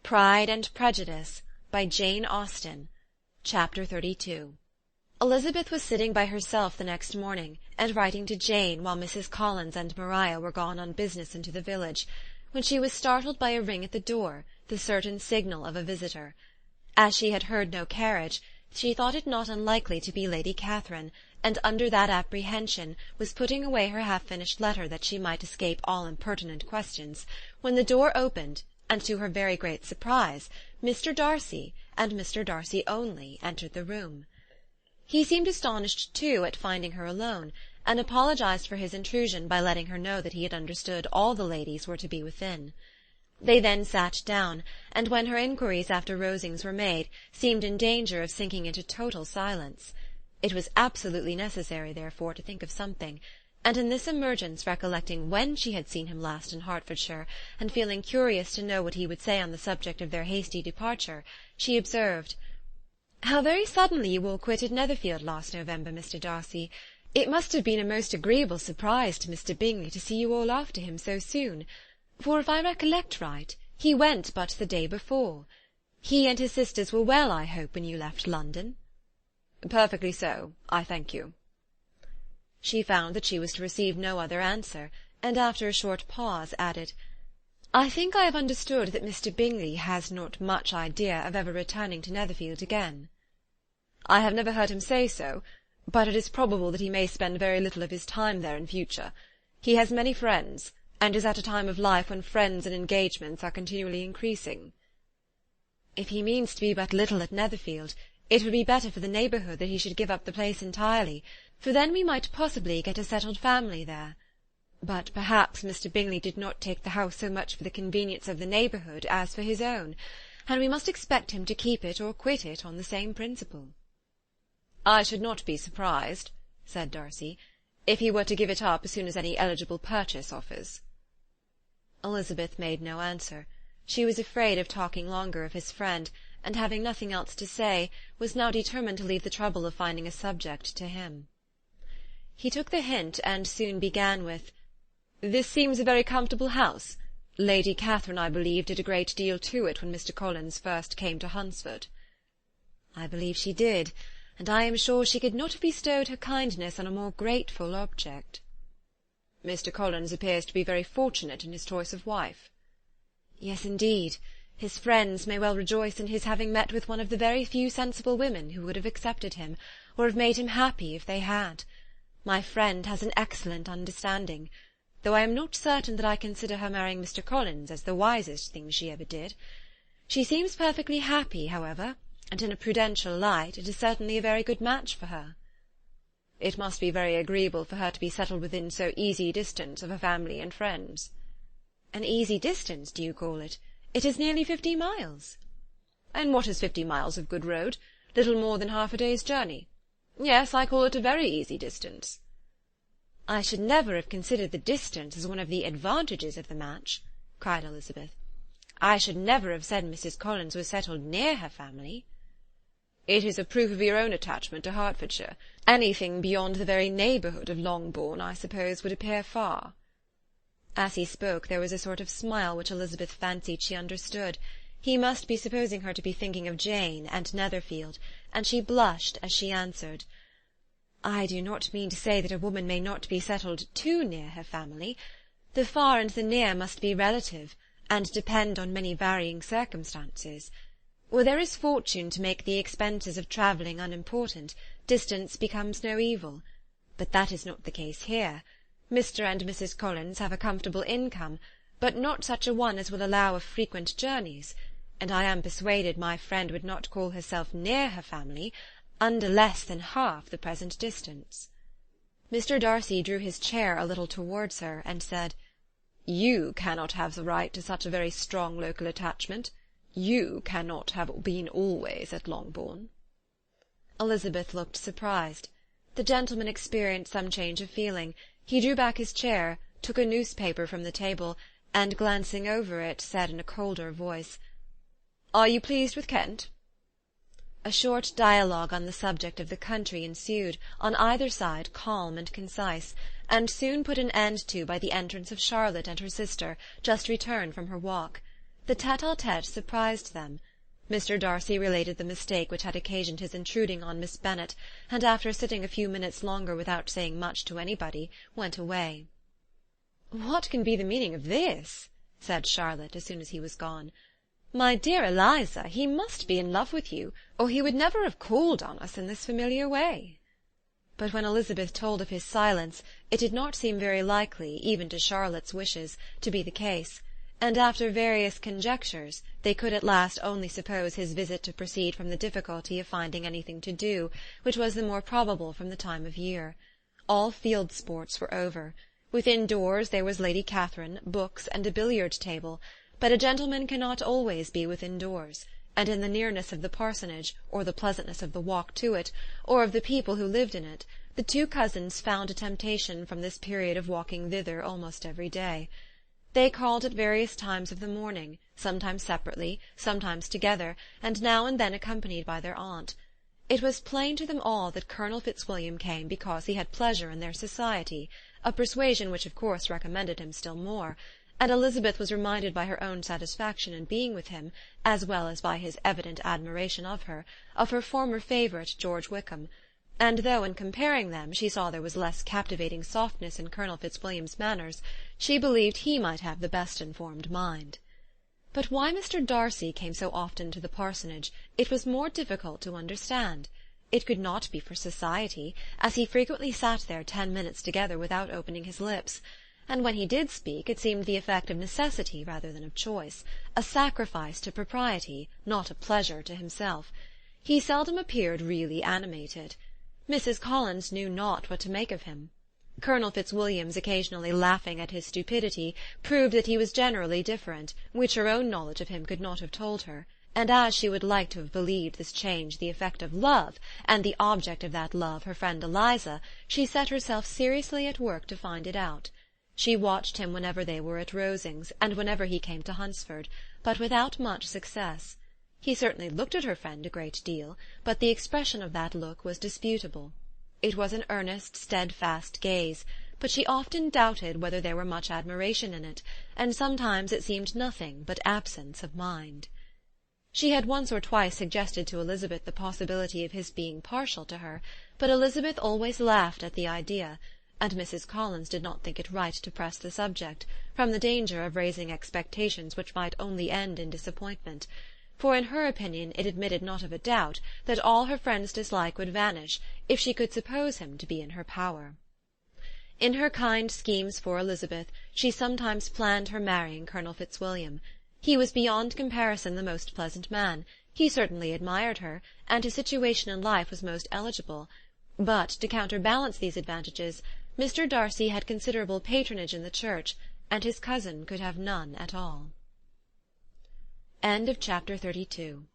Pride and Prejudice by Jane Austen. Chapter 32. Elizabeth was sitting by herself the next morning, and writing to Jane while Mrs. Collins and Maria were gone on business into the village, when she was startled by a ring at the door, the certain signal of a visitor. As she had heard no carriage, she thought it not unlikely to be Lady Catherine, and under that apprehension was putting away her half-finished letter that she might escape all impertinent questions, when the door opened, and to her very great surprise, Mr. Darcy, and Mr. Darcy only, entered the room. He seemed astonished, too, at finding her alone, and apologized for his intrusion by letting her know that he had understood all the ladies were to be within. They then sat down, and when her inquiries after Rosings were made, seemed in danger of sinking into total silence. It was absolutely necessary, therefore, to think of something, and in this emergence, recollecting when she had seen him last in Hertfordshire, and feeling curious to know what he would say on the subject of their hasty departure, she observed, "How very suddenly you all quitted Netherfield last November, Mr. Darcy. It must have been a most agreeable surprise to Mr. Bingley to see you all after him so soon, for if I recollect right, he went but the day before. He and his sisters were well, I hope, when you left London?" "Perfectly so, I thank you." She found that she was to receive no other answer, and after a short pause added, "I think I have understood that Mr. Bingley has not much idea of ever returning to Netherfield again." "I have never heard him say so, but it is probable that he may spend very little of his time there in future. He has many friends, and is at a time of life when friends and engagements are continually increasing." "If he means to be but little at Netherfield, it would be better for the neighbourhood that he should give up the place entirely, for then we might possibly get a settled family there. But perhaps Mr. Bingley did not take the house so much for the convenience of the neighbourhood as for his own, and we must expect him to keep it or quit it on the same principle." "I should not be surprised," said Darcy, "if he were to give it up as soon as any eligible purchase offers." Elizabeth made no answer. She was afraid of talking longer of his friend, and having nothing else to say, was now determined to leave the trouble of finding a subject to him. He took the hint, and soon began with, "This seems a very comfortable house. Lady Catherine, I believe, did a great deal to it when Mr. Collins first came to Hunsford." "I believe she did, and I am sure she could not have bestowed her kindness on a more grateful object." "Mr. Collins appears to be very fortunate in his choice of wife." "Yes, indeed. His friends may well rejoice in his having met with one of the very few sensible women who would have accepted him, or have made him happy if they had. My friend has an excellent understanding, though I am not certain that I consider her marrying Mr. Collins as the wisest thing she ever did. She seems perfectly happy, however, and in a prudential light it is certainly a very good match for her." "It must be very agreeable for her to be settled within so easy distance of her family and friends." "An easy distance, do you call it? It is nearly 50 miles." "And what is 50 miles of good road? Little more than half a day's journey. Yes, I call it a very easy distance." "I should never have considered the distance as one of the advantages of the match," cried Elizabeth. "I should never have said Mrs. Collins was settled near her family." "It is a proof of your own attachment to Hertfordshire. Anything beyond the very neighbourhood of Longbourn, I suppose, would appear far." As he spoke there was a sort of smile which Elizabeth fancied she understood. He must be supposing her to be thinking of Jane and Netherfield, and she blushed as she answered, "I do not mean to say that a woman may not be settled too near her family. The far and the near must be relative, and depend on many varying circumstances. Where there is fortune to make the expenses of travelling unimportant, distance becomes no evil. But that is not the case here. Mr. and Mrs. Collins have a comfortable income, but not such a one as will allow of frequent journeys, and I am persuaded my friend would not call herself near her family under less than half the present distance." Mr. Darcy drew his chair a little towards her, and said, "You cannot have the right to such a very strong local attachment. You cannot have been always at Longbourn." Elizabeth looked surprised. The gentleman experienced some change of feeling. He drew back his chair, took a newspaper from the table, and glancing over it, said in a colder voice, "Are you pleased with Kent?" A short dialogue on the subject of the country ensued, on either side calm and concise, and soon put an end to by the entrance of Charlotte and her sister, just returned from her walk. The tete-a-tete surprised them. Mr. Darcy related the mistake which had occasioned his intruding on Miss Bennet, and after sitting a few minutes longer without saying much to anybody, went away. "What can be the meaning of this?" said Charlotte, as soon as he was gone. "My dear Eliza, he must be in love with you, or he would never have called on us in this familiar way." But when Elizabeth told of his silence, it did not seem very likely, even to Charlotte's wishes, to be the case, and after various conjectures they could at last only suppose his visit to proceed from the difficulty of finding anything to do, which was the more probable from the time of year. All field sports were over. Within doors there was Lady Catherine, books, and a billiard-table, but a gentleman cannot always be within doors, and in the nearness of the parsonage, or the pleasantness of the walk to it, or of the people who lived in it, the two cousins found a temptation from this period of walking thither almost every day. They called at various times of the morning, sometimes separately, sometimes together, and now and then accompanied by their aunt. It was plain to them all that Colonel Fitzwilliam came because he had pleasure in their society, a persuasion which of course recommended him still more, and Elizabeth was reminded by her own satisfaction in being with him, as well as by his evident admiration of her former favourite George Wickham, and though in comparing them she saw there was less captivating softness in Colonel Fitzwilliam's manners, she believed he might have the best informed mind. But why Mr. Darcy came so often to the parsonage it was more difficult to understand. It could not be for society, as he frequently sat there 10 minutes together without opening his lips, and when he did speak it seemed the effect of necessity rather than of choice, a sacrifice to propriety, not a pleasure to himself. He seldom appeared really animated. Mrs. Collins knew not what to make of him. Colonel Fitzwilliam's occasionally laughing at his stupidity proved that he was generally different, which her own knowledge of him could not have told her, and as she would like to have believed this change the effect of love, and the object of that love her friend Eliza, she set herself seriously at work to find it out. She watched him whenever they were at Rosings, and whenever he came to Hunsford, but without much success. He certainly looked at her friend a great deal, but the expression of that look was disputable. It was an earnest, steadfast gaze, but she often doubted whether there were much admiration in it, and sometimes it seemed nothing but absence of mind. She had once or twice suggested to Elizabeth the possibility of his being partial to her, but Elizabeth always laughed at the idea, and Mrs. Collins did not think it right to press the subject, from the danger of raising expectations which might only end in disappointment, for in her opinion it admitted not of a doubt that all her friend's dislike would vanish if she could suppose him to be in her power. In her kind schemes for Elizabeth she sometimes planned her marrying Colonel Fitzwilliam. He was beyond comparison the most pleasant man, he certainly admired her, and his situation in life was most eligible, but to counterbalance these advantages Mr. Darcy had considerable patronage in the church, and his cousin could have none at all. Chapter 32